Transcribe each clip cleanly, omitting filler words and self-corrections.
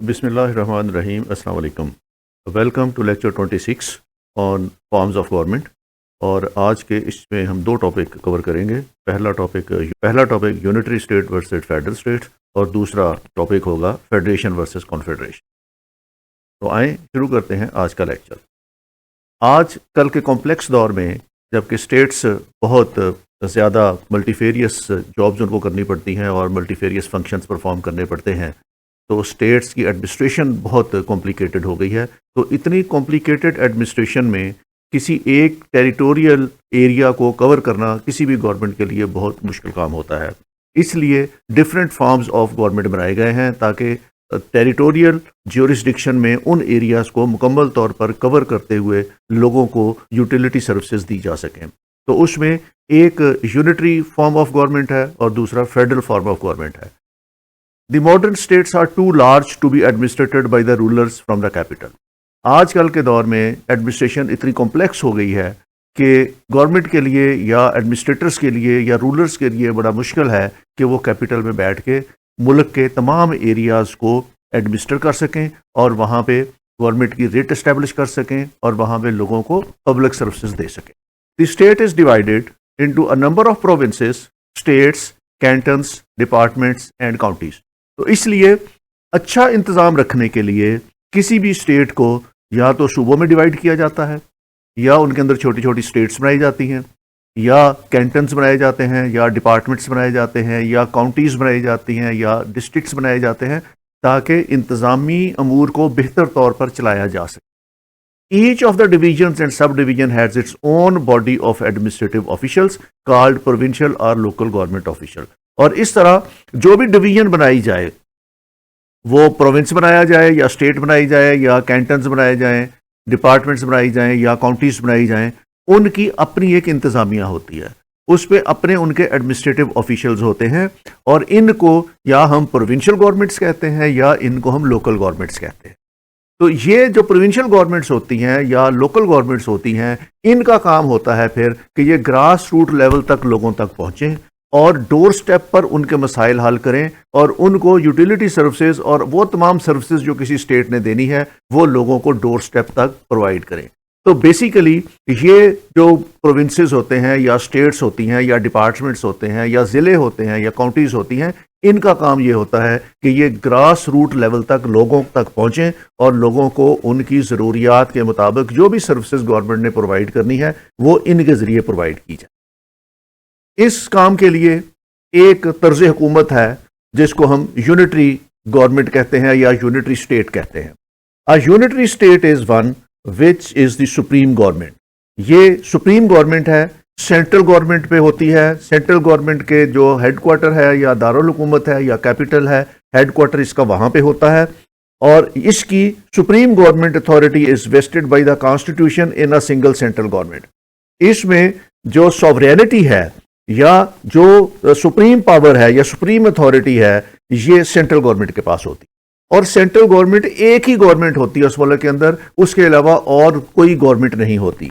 Bismillahirrahmanirrahim. Assalamu alaikum. Welcome to lecture 26 on forms of government. اور آج کے اس میں ہم دو ٹاپک کور کریں گے. پہلا topic unitary state versus federal state اور دوسرا ٹاپک ہوگا فیڈریشن ورسز کانفیڈریشن. تو آئیں شروع کرتے ہیں آج کا لیکچر. آج کل کے کمپلیکس دور میں جب کہ اسٹیٹس بہت زیادہ ملٹیفیریس جابز ان کو کرنی پڑتی ہیں اور ملٹیفیریس فنکشنز پرفارم کرنے پڑتے ہیں، تو اسٹیٹس کی ایڈمنسٹریشن بہت کمپلیکیٹڈ ہو گئی ہے. تو اتنی کمپلیکیٹڈ ایڈمنسٹریشن میں کسی ایک ٹیریٹوریل ایریا کو کور کرنا کسی بھی گورنمنٹ کے لیے بہت مشکل کام ہوتا ہے. اس لیے ڈفرینٹ فارمز آف گورنمنٹ بنائے گئے ہیں تاکہ ٹیریٹوریل جیورسڈکشن میں ان ایریاز کو مکمل طور پر کور کرتے ہوئے لوگوں کو یوٹیلیٹی سروسز دی جا سکیں. تو اس میں ایک یونٹری فارم آف گورنمنٹ ہے اور دوسرا فیڈرل فارم آف گورنمنٹ ہے. The modern states are too large to be administered by the rulers from the capital. آج کل کے دور میں ایڈمنسٹریشن اتنی کمپلیکس ہو گئی ہے کہ گورنمنٹ کے لیے یا ایڈمنسٹریٹرز کے لیے یا رولرز کے لیے بڑا مشکل ہے کہ وہ کیپٹل میں بیٹھ کے ملک کے تمام ایریاز کو ایڈمنسٹر کر سکیں اور وہاں پہ گورنمنٹ کی ریٹ اسٹیبلش کر سکیں اور وہاں پہ لوگوں کو پبلک سروسز دے سکیں. The state is divided into a number of provinces, states, cantons, departments and counties. تو اس لیے اچھا انتظام رکھنے کے لیے کسی بھی اسٹیٹ کو یا تو صوبوں میں ڈیوائیڈ کیا جاتا ہے یا ان کے اندر چھوٹی چھوٹی اسٹیٹس بنائی جاتی ہیں یا کینٹنز بنائے جاتے ہیں یا ڈپارٹمنٹس بنائے جاتے ہیں یا کاؤنٹیز بنائی جاتی ہیں یا ڈسٹرکٹس بنائے جاتے ہیں تاکہ انتظامی امور کو بہتر طور پر چلایا جا سکے. Each of the divisions and sub division has its own body of administrative officials called provincial اور لوکل گورنمنٹ آفیشل. اور اس طرح جو بھی ڈویژن بنائی جائے وہ پروونس بنایا جائے یا اسٹیٹ بنائی جائے یا کینٹنز بنائے جائیں، ڈپارٹمنٹس بنائی جائیں یا کاؤنٹیز بنائی جائیں، ان کی اپنی ایک انتظامیہ ہوتی ہے. اس پہ اپنے ان کے ایڈمنسٹریٹو آفیشلز ہوتے ہیں اور ان کو یا ہم پروونشل گورنمنٹس کہتے ہیں یا ان کو ہم لوکل گورنمنٹس کہتے ہیں. تو یہ جو پروونشل گورنمنٹس ہوتی ہیں یا لوکل گورنمنٹس ہوتی ہیں، ان کا کام ہوتا ہے پھر کہ یہ گراس روٹ لیول تک لوگوں تک پہنچیں اور ڈور سٹیپ پر ان کے مسائل حل کریں اور ان کو یوٹیلیٹی سروسز اور وہ تمام سروسز جو کسی اسٹیٹ نے دینی ہے وہ لوگوں کو ڈور سٹیپ تک پرووائڈ کریں. تو بیسیکلی یہ جو پروونسز ہوتے ہیں یا اسٹیٹس ہوتی ہیں یا ڈپارٹمنٹس ہوتے ہیں یا ضلع ہوتے ہیں یا کاؤنٹیز ہوتی ہیں، ان کا کام یہ ہوتا ہے کہ یہ گراس روٹ لیول تک لوگوں تک پہنچیں اور لوگوں کو ان کی ضروریات کے مطابق جو بھی سروسز گورنمنٹ نے پرووائڈ کرنی ہے وہ ان کے ذریعے پرووائڈ کی جائے. اس کام کے لیے ایک طرز حکومت ہے جس کو ہم یونٹری گورنمنٹ کہتے ہیں یا یونٹری اسٹیٹ کہتے ہیں. A unitary state is one which is the supreme government. یہ سپریم گورنمنٹ ہے، سینٹرل گورنمنٹ پہ ہوتی ہے. سینٹرل گورنمنٹ کے جو ہیڈ کوارٹر ہے یا دارالحکومت ہے یا کیپٹل ہے، ہیڈ کوارٹر اس کا وہاں پہ ہوتا ہے اور اس کی supreme government authority is vested by the constitution in a single central government. اس میں جو سوورینٹی ہے یا جو سپریم پاور ہے یا سپریم اتھارٹی ہے یہ سینٹرل گورنمنٹ کے پاس ہوتی ہے اور سینٹرل گورنمنٹ ایک ہی گورنمنٹ ہوتی ہے اس ملک کے اندر، اس کے علاوہ اور کوئی گورنمنٹ نہیں ہوتی.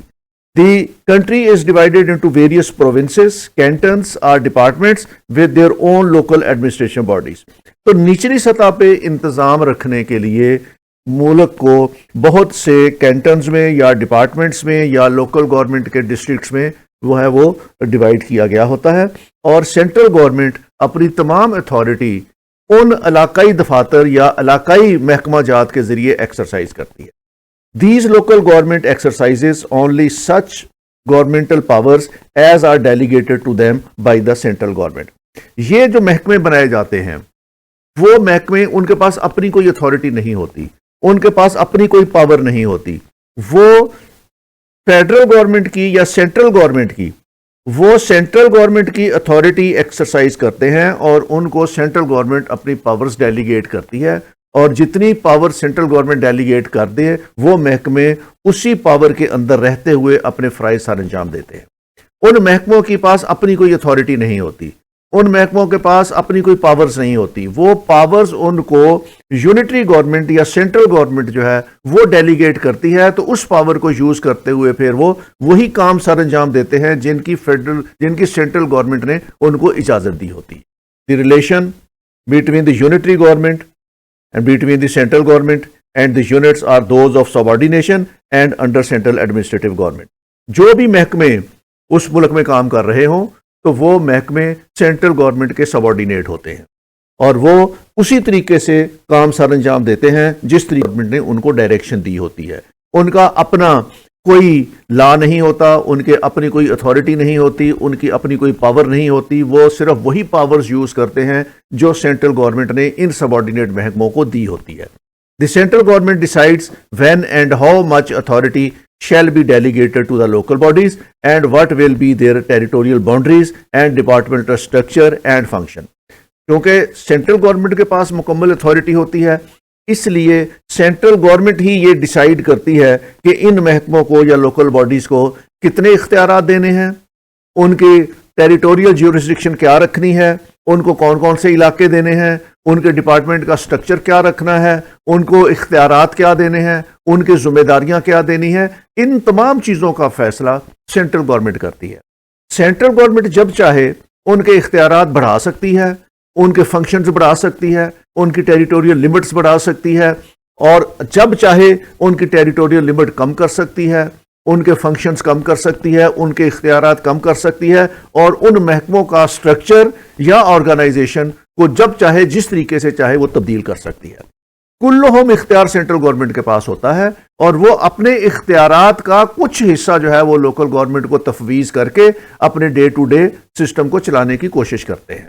The country is divided into various provinces, cantons اور departments with their own local administration bodies. تو نچلی سطح پہ انتظام رکھنے کے لیے ملک کو بہت سے کینٹنز میں یا ڈپارٹمنٹس میں یا لوکل گورنمنٹ کے ڈسٹرکٹس میں وہ ڈیوائیڈ کیا گیا ہوتا ہے اور سینٹرل گورنمنٹ اپنی تمام اتھارٹی ان علاقائی دفاتر یا علاقائی محکمہ جات کے ذریعے ایکسرسائز کرتی ہے. These local government exercises only such governmental powers as are delegated to them by the central government. یہ جو محکمے بنائے جاتے ہیں وہ محکمے ان کے پاس اپنی کوئی اتھارٹی نہیں ہوتی، ان کے پاس اپنی کوئی پاور نہیں ہوتی. وہ فیڈرل گورنمنٹ کی یا سینٹرل گورنمنٹ کی وہ سینٹرل گورنمنٹ کی اتھارٹی ایکسرسائز کرتے ہیں اور ان کو سینٹرل گورنمنٹ اپنی پاورز ڈیلیگیٹ کرتی ہے اور جتنی پاور سینٹرل گورنمنٹ ڈیلیگیٹ کر دے وہ محکمے اسی پاور کے اندر رہتے ہوئے اپنے فرائض سر انجام دیتے ہیں. ان محکموں کے پاس اپنی کوئی اتھارٹی نہیں ہوتی، ان محکموں کے پاس اپنی کوئی پاورز نہیں ہوتی. وہ پاورز ان کو یونٹری گورنمنٹ یا سینٹرل گورنمنٹ جو ہے وہ ڈیلیگیٹ کرتی ہے، تو اس پاور کو یوز کرتے ہوئے پھر وہ وہی کام سر انجام دیتے ہیں جن کی سینٹرل گورنمنٹ نے ان کو اجازت دی ہوتی. The relation between the unitary government and between the central government and the units are those of subordination and under central administrative government. جو بھی محکمے اس ملک میں کام کر رہے ہوں تو وہ محکمے سینٹرل گورنمنٹ کے سبارڈینیٹ ہوتے ہیں اور وہ اسی طریقے سے کام سر انجام دیتے ہیں جس طریقے گورنمنٹ نے ان کو ڈائریکشن دی ہوتی ہے. ان کا اپنا کوئی لا نہیں ہوتا, ان کے اپنی کوئی اتھارٹی نہیں ہوتی, ان کی اپنی کوئی پاور نہیں ہوتی. وہ صرف وہی پاورز یوز کرتے ہیں جو سینٹرل گورنمنٹ نے ان سبارڈینیٹ محکموں کو دی ہوتی ہے. The central government decides when and how much authority shall be delegated to the local bodies and what will be their territorial boundaries and departmental structure and function. کیونکہ central government کے پاس مکمل authority ہوتی ہے, اس لیے central government ہی یہ decide کرتی ہے کہ ان محکموں کو یا لوکل باڈیز کو کتنے اختیارات دینے ہیں, ان کی ٹیریٹوریل جیورسڈکشن کیا رکھنی ہے, ان کو کون کون سے علاقے دینے ہیں, ان کے ڈپارٹمنٹ کا سٹرکچر کیا رکھنا ہے, ان کو اختیارات کیا دینے ہیں, ان کی ذمہ داریاں کیا دینی ہیں. ان تمام چیزوں کا فیصلہ سینٹرل گورنمنٹ کرتی ہے. سینٹرل گورنمنٹ جب چاہے ان کے اختیارات بڑھا سکتی ہے, ان کے فنکشنز بڑھا سکتی ہے, ان کی ٹیریٹوریل لمٹس بڑھا سکتی ہے, اور جب چاہے ان کی ٹیریٹوریل لمٹ کم کر سکتی ہے, ان کے فنکشنز کم کر سکتی ہے, ان کے اختیارات کم کر سکتی ہے, اور ان محکموں کا سٹرکچر یا آرگنائزیشن کو جب چاہے جس طریقے سے چاہے وہ تبدیل کر سکتی ہے. کلہم اختیار سینٹرل گورنمنٹ کے پاس ہوتا ہے اور وہ اپنے اختیارات کا کچھ حصہ جو ہے وہ لوکل گورنمنٹ کو تفویض کر کے اپنے ڈے ٹو ڈے سسٹم کو چلانے کی کوشش کرتے ہیں.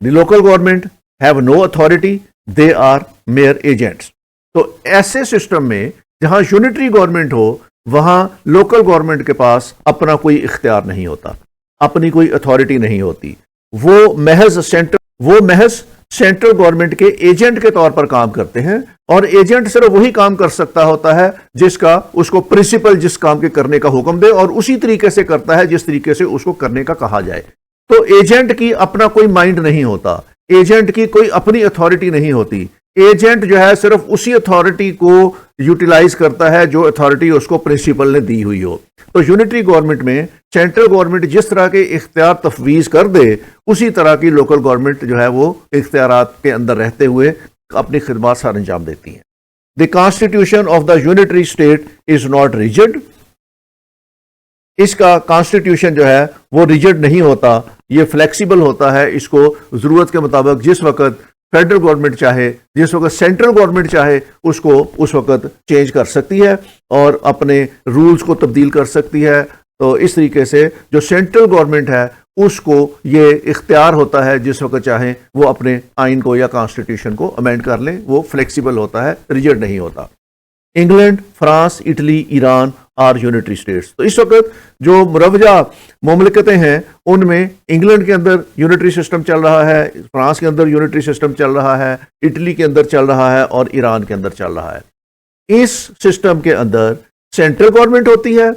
The local government have no authority, they are mere agents. تو ایسے سسٹم میں جہاں یونٹری گورنمنٹ ہو وہاں لوکل گورنمنٹ کے پاس اپنا کوئی اختیار نہیں ہوتا, اپنی کوئی اتھارٹی نہیں ہوتی. وہ محض سینٹرل گورنمنٹ کے ایجنٹ کے طور پر کام کرتے ہیں, اور ایجنٹ صرف وہی کام کر سکتا ہوتا ہے جس کا اس کو پرنسپل جس کام کے کرنے کا حکم دے, اور اسی طریقے سے کرتا ہے جس طریقے سے اس کو کرنے کا کہا جائے. تو ایجنٹ کی اپنا کوئی مائنڈ نہیں ہوتا, ایجنٹ کی کوئی اپنی اتھارٹی نہیں ہوتی. ایجنٹ جو ہے صرف اسی اتھارٹی کو یوٹیلائز کرتا ہے جو اتھارٹی اس کو پرنسپل نے دی ہوئی ہو. تو یونٹری گورنمنٹ میں سینٹرل گورنمنٹ جس طرح کے اختیار تفویض کر دے اسی طرح کی لوکل گورنمنٹ جو ہے وہ اختیارات کے اندر رہتے ہوئے اپنی خدمات سر انجام دیتی ہیں. The constitution of the unitary state is not rigid. اس کا کانسٹیٹیوشن جو ہے وہ ریجڈ نہیں ہوتا, یہ فلیکسیبل ہوتا ہے. اس کو ضرورت کے مطابق جس وقت فیڈرل گورنمنٹ چاہے, جس وقت سینٹرل گورنمنٹ چاہے اس کو اس وقت چینج کر سکتی ہے اور اپنے رولز کو تبدیل کر سکتی ہے. تو اس طریقے سے جو سینٹرل گورنمنٹ ہے اس کو یہ اختیار ہوتا ہے جس وقت چاہیں وہ اپنے آئین کو یا کانسٹیٹیوشن کو امینڈ کر لیں. وہ فلیکسیبل ہوتا ہے, ریجڈ نہیں ہوتا. England, France, Italy, Iran are unitary states. تو اس وقت جو مروجہ مملکتیں ہیں ان میں انگلینڈ کے اندر یونٹری سسٹم چل رہا ہے, فرانس کے اندر یونٹری سسٹم چل رہا ہے, اٹلی کے اندر چل رہا ہے, اور ایران کے اندر چل رہا ہے. اس سسٹم کے اندر سینٹرل گورنمنٹ ہوتی ہے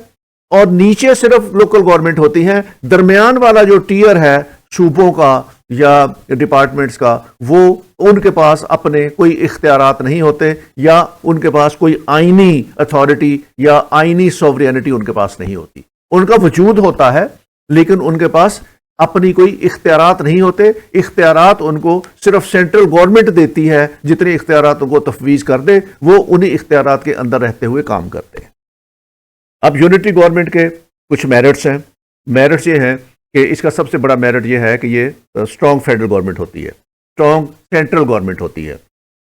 اور نیچے صرف لوکل گورنمنٹ ہوتی ہے. درمیان والا جو ٹیئر ہے صوبوں کا یا ڈپارٹمنٹس کا, وہ ان کے پاس اپنے کوئی اختیارات نہیں ہوتے, یا ان کے پاس کوئی آئینی اتھارٹی یا آئینی سوورینٹی ان کے پاس نہیں ہوتی. ان کا وجود ہوتا ہے لیکن ان کے پاس اپنی کوئی اختیارات نہیں ہوتے. اختیارات ان کو صرف سینٹرل گورنمنٹ دیتی ہے, جتنے اختیارات ان کو تفویض کر دے وہ انہی اختیارات کے اندر رہتے ہوئے کام کرتے ہیں. اب یونٹری گورنمنٹ کے کچھ میرٹس ہیں. میرٹس یہ ہیں کہ اس کا سب سے بڑا میرٹ یہ ہے کہ یہ اسٹرانگ فیڈرل گورنمنٹ ہوتی ہے, اسٹرانگ سینٹرل گورنمنٹ ہوتی ہے.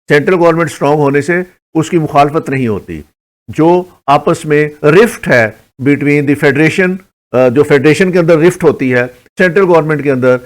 سینٹرل گورنمنٹ اسٹرانگ ہونے سے اس کی مخالفت نہیں ہوتی. جو آپس میں رفٹ ہے بٹوین دی فیڈریشن, جو فیڈریشن کے اندر رفٹ ہوتی ہے سینٹرل گورنمنٹ کے اندر,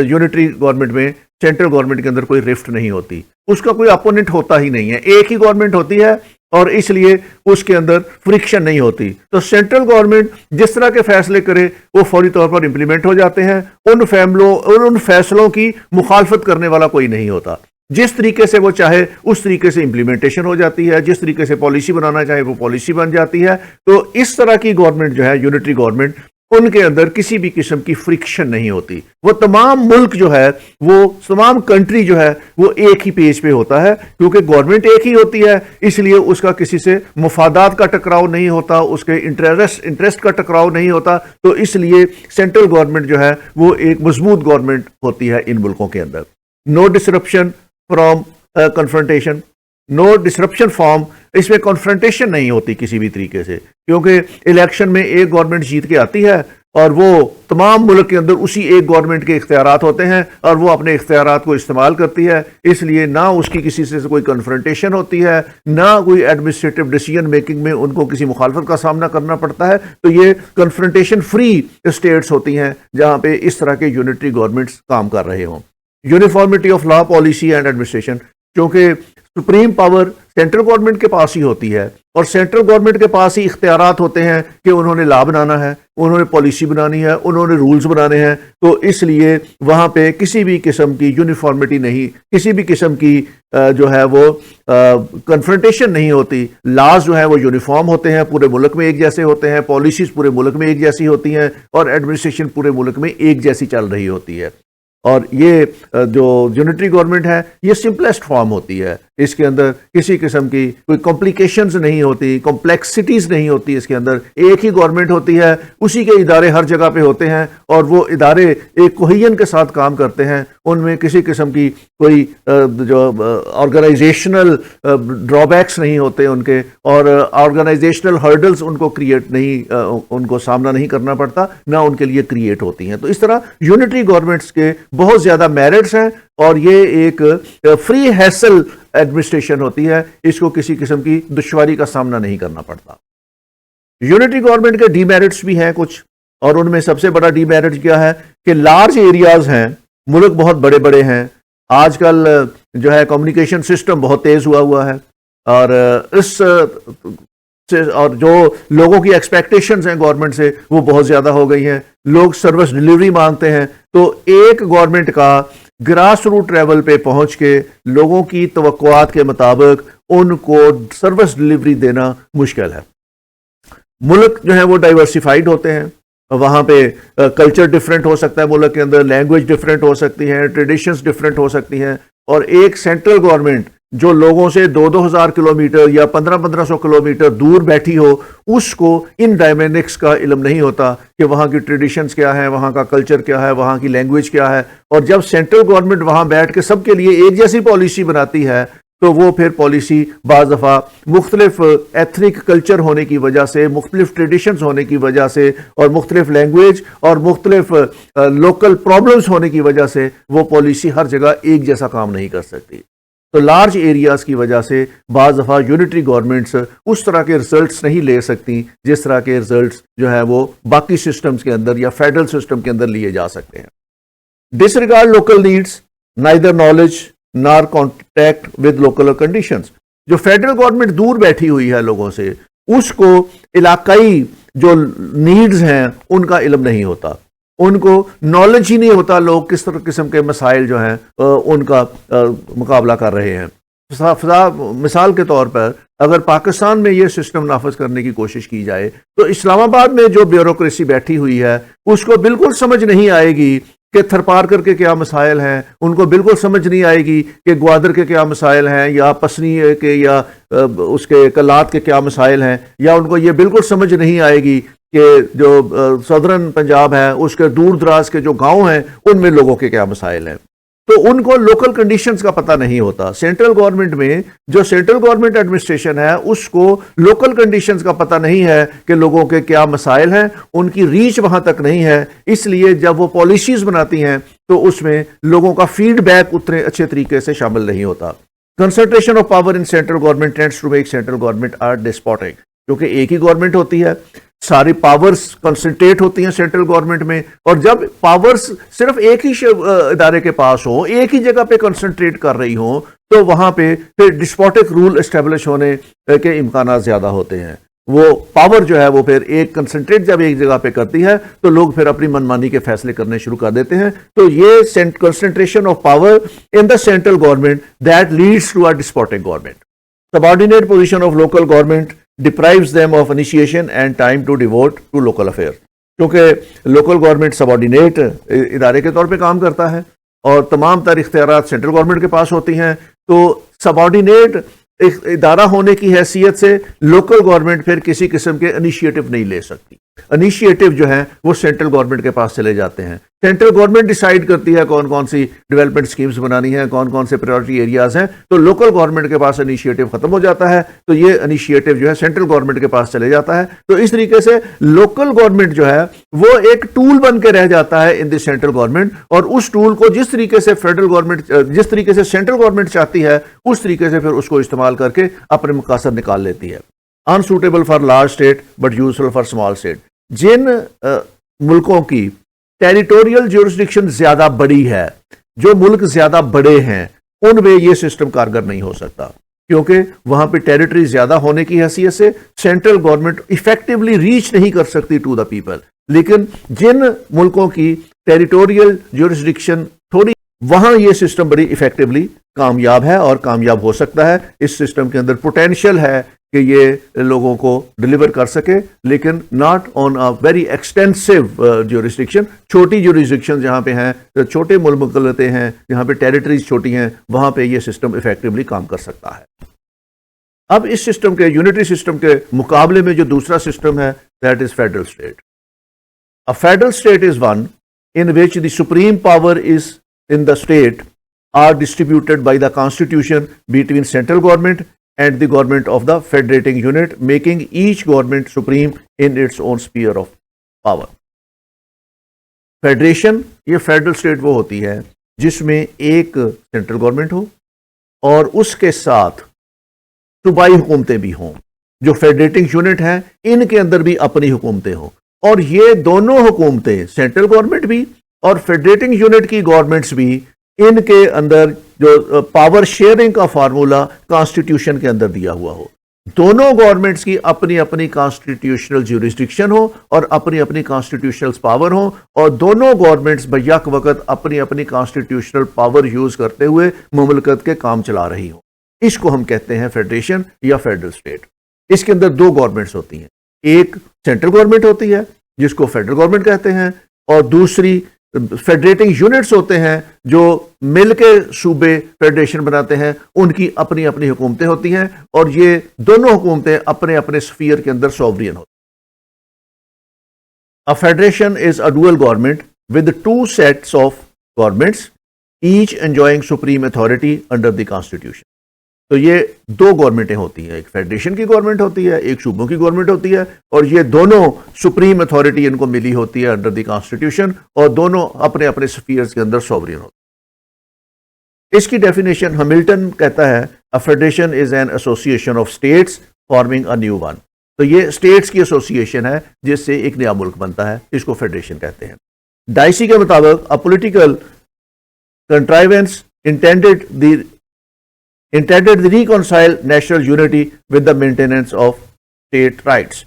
یونٹری گورنمنٹ میں سینٹرل گورنمنٹ کے اندر کوئی رفٹ نہیں ہوتی. اس کا کوئی اپوننٹ ہوتا ہی نہیں ہے, ایک ہی گورنمنٹ ہوتی ہے اور اس لیے اس کے اندر فرکشن نہیں ہوتی. تو سینٹرل گورنمنٹ جس طرح کے فیصلے کرے وہ فوری طور پر امپلیمنٹ ہو جاتے ہیں. ان فیصلوں کی مخالفت کرنے والا کوئی نہیں ہوتا. جس طریقے سے وہ چاہے اس طریقے سے امپلیمنٹیشن ہو جاتی ہے, جس طریقے سے پالیسی بنانا چاہے وہ پالیسی بن جاتی ہے. تو اس طرح کی گورنمنٹ جو ہے یونٹری گورنمنٹ, ان کے اندر کسی بھی قسم کی فرکشن نہیں ہوتی. وہ تمام ملک جو ہے, وہ تمام کنٹری جو ہے وہ ایک ہی پیج پہ ہوتا ہے, کیونکہ گورنمنٹ ایک ہی ہوتی ہے اس لیے اس کا کسی سے مفادات کا ٹکراؤ نہیں ہوتا, اس کے انٹرسٹ کا ٹکراؤ نہیں ہوتا. تو اس لیے سینٹرل گورنمنٹ جو ہے وہ ایک مضبوط گورنمنٹ ہوتی ہے ان ملکوں کے اندر. No disruption from confrontation, no disruption from, اس میں کنفرنٹیشن نہیں ہوتی کسی بھی طریقے سے، کیونکہ الیکشن میں ایک گورنمنٹ جیت کے آتی ہے اور وہ تمام ملک کے اندر اسی ایک گورنمنٹ کے اختیارات ہوتے ہیں اور وہ اپنے اختیارات کو استعمال کرتی ہے، اس لیے نہ اس کی کسی سے کوئی کنفرنٹیشن ہوتی ہے، نہ کوئی ایڈمنسٹریٹو ڈیسیجن میکنگ میں ان کو کسی مخالفت کا سامنا کرنا پڑتا ہے۔ تو یہ کنفرنٹیشن فری اسٹیٹس ہوتی ہیں جہاں پہ اس طرح کے یونٹری گورنمنٹس کام کر رہے ہوں۔ Uniformity of law, policy and administration, کیونکہ سپریم پاور سینٹرل گورنمنٹ کے پاس ہی ہوتی ہے اور سینٹرل گورنمنٹ کے پاس ہی اختیارات ہوتے ہیں کہ انہوں نے لا بنانا ہے، انہوں نے پالیسی بنانی ہے، انہوں نے رولز بنانے ہیں، تو اس لیے وہاں پہ کسی بھی قسم کی یونیفارمٹی نہیں، کسی بھی قسم کی جو ہے وہ کنفرنٹیشن نہیں ہوتی۔ لاز جو ہے وہ یونیفارم ہوتے ہیں، پورے ملک میں ایک جیسے ہوتے ہیں، پالیسیز پورے ملک میں ایک جیسی ہوتی ہیں اور ایڈمنسٹریشن پورے ملک میں ایک جیسی چل رہی ہوتی ہے۔ اور یہ جو یونٹری گورنمنٹ ہے یہ سمپلیسٹ فارم ہوتی ہے، اس کے اندر کسی قسم کی کوئی کمپلیکیشنز نہیں ہوتی، کمپلیکسٹیز نہیں ہوتی، اس کے اندر ایک ہی گورنمنٹ ہوتی ہے، اسی کے ادارے ہر جگہ پہ ہوتے ہیں اور وہ ادارے ایک کوہین کے ساتھ کام کرتے ہیں، ان میں کسی قسم کی کوئی جو آرگنائزیشنل ڈرا بیکس نہیں ہوتے ان کے، اور آرگنائزیشنل ہرڈلز ان کو کریٹ نہیں، ان کو سامنا نہیں کرنا پڑتا، نہ ان کے لیے کریٹ ہوتی ہیں۔ تو اس طرح یونٹری گورنمنٹس کے بہت زیادہ میرٹس ہیں اور یہ ایک فری ہیسل ایڈمنسٹریشن ہوتی ہے، اس کو کسی قسم کی دشواری کا سامنا نہیں کرنا پڑتا۔ یونٹری گورنمنٹ کے ڈی میرٹس بھی ہیں کچھ، اور ان میں سب سے بڑا ڈی میرٹ کیا ہے کہ لارج ایریاز ہیں، ملک بہت بڑے بڑے ہیں، آج کل جو ہے کمیونیکیشن سسٹم بہت تیز ہوا ہے، اور اس اور جو لوگوں کی ایکسپیکٹیشنز ہیں گورنمنٹ سے وہ بہت زیادہ ہو گئی ہیں، لوگ سروس ڈیلیوری مانگتے ہیں، تو ایک گورنمنٹ کا گراس روٹ لیول پہ پہنچ کے لوگوں کی توقعات کے مطابق ان کو سروس ڈیلیوری دینا مشکل ہے۔ ملک جو ہے وہ ڈائیورسیفائیڈ ہوتے ہیں، وہاں پہ کلچر ڈفرینٹ ہو سکتا ہے، ملک کے اندر لینگویج ڈفرینٹ ہو سکتی ہیں، ٹریڈیشنز ڈفرینٹ ہو سکتی ہیں، اور ایک سینٹرل گورنمنٹ جو لوگوں سے 2,000 کلومیٹر یا 1,500 کلومیٹر دور بیٹھی ہو، اس کو ان ڈائمینکس کا علم نہیں ہوتا کہ وہاں کی ٹریڈیشنز کیا ہیں، وہاں کا کلچر کیا ہے، وہاں کی لینگویج کیا ہے، اور جب سینٹرل گورنمنٹ وہاں بیٹھ کے سب کے لیے ایک جیسی پالیسی بناتی ہے تو وہ پھر پالیسی بعض دفعہ مختلف ایتھنک کلچر ہونے کی وجہ سے، مختلف ٹریڈیشنز ہونے کی وجہ سے، اور مختلف لینگویج اور مختلف لوکل پرابلمز ہونے کی وجہ سے وہ پالیسی ہر جگہ ایک جیسا کام نہیں کر سکتی۔ تو لارج ایریاز کی وجہ سے بعض دفعہ یونٹری گورنمنٹس اس طرح کے ریزلٹس نہیں لے سکتی جس طرح کے ریزلٹس جو ہے وہ باقی سسٹمز کے اندر یا فیڈرل سسٹم کے اندر لیے جا سکتے ہیں۔ Disregard local needs, neither knowledge nor contact with local conditions, جو فیڈرل گورنمنٹ دور بیٹھی ہوئی ہے لوگوں سے، اس کو علاقائی جو نیڈز ہیں ان کا علم نہیں ہوتا، ان کو نالج ہی نہیں ہوتا لوگ کس طرح قسم کے مسائل جو ہیں ان کا مقابلہ کر رہے ہیں۔ مثال کے طور پر اگر پاکستان میں یہ سسٹم نافذ کرنے کی کوشش کی جائے تو اسلام آباد میں جو بیوروکریسی بیٹھی ہوئی ہے اس کو بالکل سمجھ نہیں آئے گی کہ تھرپارکر کے کیا مسائل ہیں، ان کو بالکل سمجھ نہیں آئے گی کہ گوادر کے کیا مسائل ہیں، یا پسنی کے یا اس کے کلات کے کیا مسائل ہیں، یا ان کو یہ بالکل سمجھ نہیں آئے گی کہ جو سدرن پنجاب ہے اس کے دور دراز کے جو گاؤں ہیں ان میں لوگوں کے کیا مسائل ہیں، تو ان کو لوکل کنڈیشنز کا پتہ نہیں ہوتا۔ سینٹرل گورنمنٹ میں جو سینٹرل گورنمنٹ ایڈمنسٹریشن ہے اس کو لوکل کنڈیشنز کا پتہ نہیں ہے کہ لوگوں کے کیا مسائل ہیں، ان کی ریچ وہاں تک نہیں ہے، اس لیے جب وہ پالیسیز بناتی ہیں تو اس میں لوگوں کا فیڈ بیک اتنے اچھے طریقے سے شامل نہیں ہوتا۔ Concentration of power in central government tends to make central government are despotic, کیونکہ ایک ہی گورنمنٹ ہوتی ہے، ساری پاورز کنسنٹریٹ ہوتی ہیں سینٹرل گورنمنٹ میں، اور جب پاورز صرف ایک ہی ادارے کے پاس ہوں، ایک ہی جگہ پہ کنسنٹریٹ کر رہی ہوں، تو وہاں پہ پھر ڈسپوٹک رول اسٹیبلش ہونے کے امکانات زیادہ ہوتے ہیں۔ وہ پاور جو ہے وہ پھر ایک کنسنٹریٹ جب ایک جگہ پہ کرتی ہے تو لوگ پھر اپنی منمانی کے فیصلے کرنے شروع کر دیتے ہیں، تو یہ concentration of power in the central government that leads to a despotic government. Subordinate position of local government deprives them of initiation and time to devote to local affairs، کیونکہ لوکل گورنمنٹ سبارڈینیٹ ادارے کے طور پہ کام کرتا ہے اور تمام تر اختیارات سینٹرل گورنمنٹ کے پاس ہوتی ہیں، تو سبارڈینیٹ ادارہ ہونے کی حیثیت سے لوکل گورنمنٹ پھر کسی قسم کے انیشیٹو نہیں لے سکتی۔ انیشیٹو جو ہیں وہ سینٹرل گورنمنٹ کے پاس چلے جاتے ہیں. سینٹرل گورنمنٹ ڈیسائیڈ کرتی ہے کون کون سی ڈیولپمنٹ سکیمز بنانی ہیں, کون کون سے پرائورٹی ایریاز ہیں, تو لوکل گورنمنٹ کے پاس انیشیٹو ختم ہو جاتا ہے, تو یہ انیشیٹو جو ہے سینٹرل گورنمنٹ کے پاس چلے جاتا ہے. تو اس طریقے سے لوکل گورنمنٹ جو ہے وہ ایک ٹول بن کے رہ جاتا ہے ان دی سینٹرل گورنمنٹ, اور اس ٹول کو جس طریقے سے فیڈرل گورنمنٹ, جس طریقے سے سینٹرل گورنمنٹ چاہتی ہے, اس طریقے سے پھر اس کو استعمال کر کے اپنے مقاصد نکال لیتی ہے. Unsuitable for large state but useful for small state. جن ملکوں کی ٹیریٹوریل جورسڈکشن زیادہ بڑی ہے, جو ملک زیادہ بڑے ہیں, ان میں یہ سسٹم کارگر نہیں ہو سکتا, کیونکہ وہاں پہ ٹیریٹری زیادہ ہونے کی حیثیت سے سینٹرل گورنمنٹ ایفیکٹولی ریچ نہیں کر سکتی ٹو دا پیپل. لیکن جن ملکوں کی ٹیریٹوریل جورسڈکشن تھوڑی, وہاں یہ سسٹم بڑی ایفیکٹولی کامیاب ہے اور کامیاب ہو سکتا ہے. اس سسٹم کے اندر پوٹینشیل ہے کہ یہ لوگوں کو ڈلیور کر سکے, لیکن not on a very extensive jurisdiction. چھوٹی جورسڈکشن جہاں پہ ہیں, چھوٹے ملکیں ہیں, جہاں پہ ٹیریٹریز چھوٹی ہیں, وہاں پہ یہ سسٹم ایفیکٹولی کام کر سکتا ہے. اب اس سسٹم کے, یونٹری سسٹم کے مقابلے میں جو دوسرا سسٹم ہے, that is federal state. A federal state is one in which the supreme power is in the state are distributed by the constitution between central government and the government of the federating unit, making each government supreme in its own sphere of power. Federation, یہ federal state وہ ہوتی ہے جس میں ایک central government ہو اور اس کے ساتھ صوبائی حکومتیں بھی ہوں. جو فیڈریٹنگ یونٹ ہیں ان کے اندر بھی اپنی حکومتیں ہوں, اور یہ دونوں حکومتیں, سینٹرل گورنمنٹ بھی اور فیڈریٹنگ یونٹ کی گورنمنٹس بھی, ان کے اندر جو پاور شیئرنگ کا فارمولا کانسٹیٹیوشن کے اندر دیا ہوا ہو. دونوں گورنمنٹس کی اپنی اپنی کانسٹیٹیوشنل جورسڈکشن ہو اور اپنی اپنی کانسٹیٹیوشنل پاور ہو, اور دونوں گورنمنٹس بیک وقت اپنی اپنی کانسٹیٹیوشنل پاور یوز کرتے ہوئے مملکت کے کام چلا رہی ہوں. اس کو ہم کہتے ہیں فیڈریشن یا فیڈرل اسٹیٹ. اس کے اندر دو گورنمنٹس ہوتی ہیں, ایک سینٹرل گورنمنٹ ہوتی ہے جس کو فیڈرل گورنمنٹ کہتے ہیں, اور دوسری فیڈریٹنگ یونٹس ہوتے ہیں جو مل کے صوبے فیڈریشن بناتے ہیں, ان کی اپنی اپنی حکومتیں ہوتی ہیں, اور یہ دونوں حکومتیں اپنے اپنے سفیر کے اندر سوورین ہوتی ہیں. A federation is a dual government with two sets of governments, each enjoying supreme authority under the constitution. تو یہ دو گورنمنٹیں ہوتی ہیں, ایک فیڈریشن کی گورنمنٹ ہوتی ہے, ایک صوبوں کی گورنمنٹ ہوتی ہے, اور یہ دونوں سپریم اتھارٹی ان کو ملی ہوتی ہے انڈر دی کانسٹیٹیوشن, اور دونوں اپنے اپنے سفیئرز کے اندر سوورین ہوتے ہیں. اس کی ڈیفینیشن ہملٹن کہتا ہے, a federation is an association of states forming a new one. تو یہ اسٹیٹس کی ایسوسیشن ہے جس سے ایک نیا ملک بنتا ہے, اس کو فیڈریشن کہتے ہیں. ڈائسی کے مطابق a political contrivance intended to reconcile national unity with the maintenance of state rights.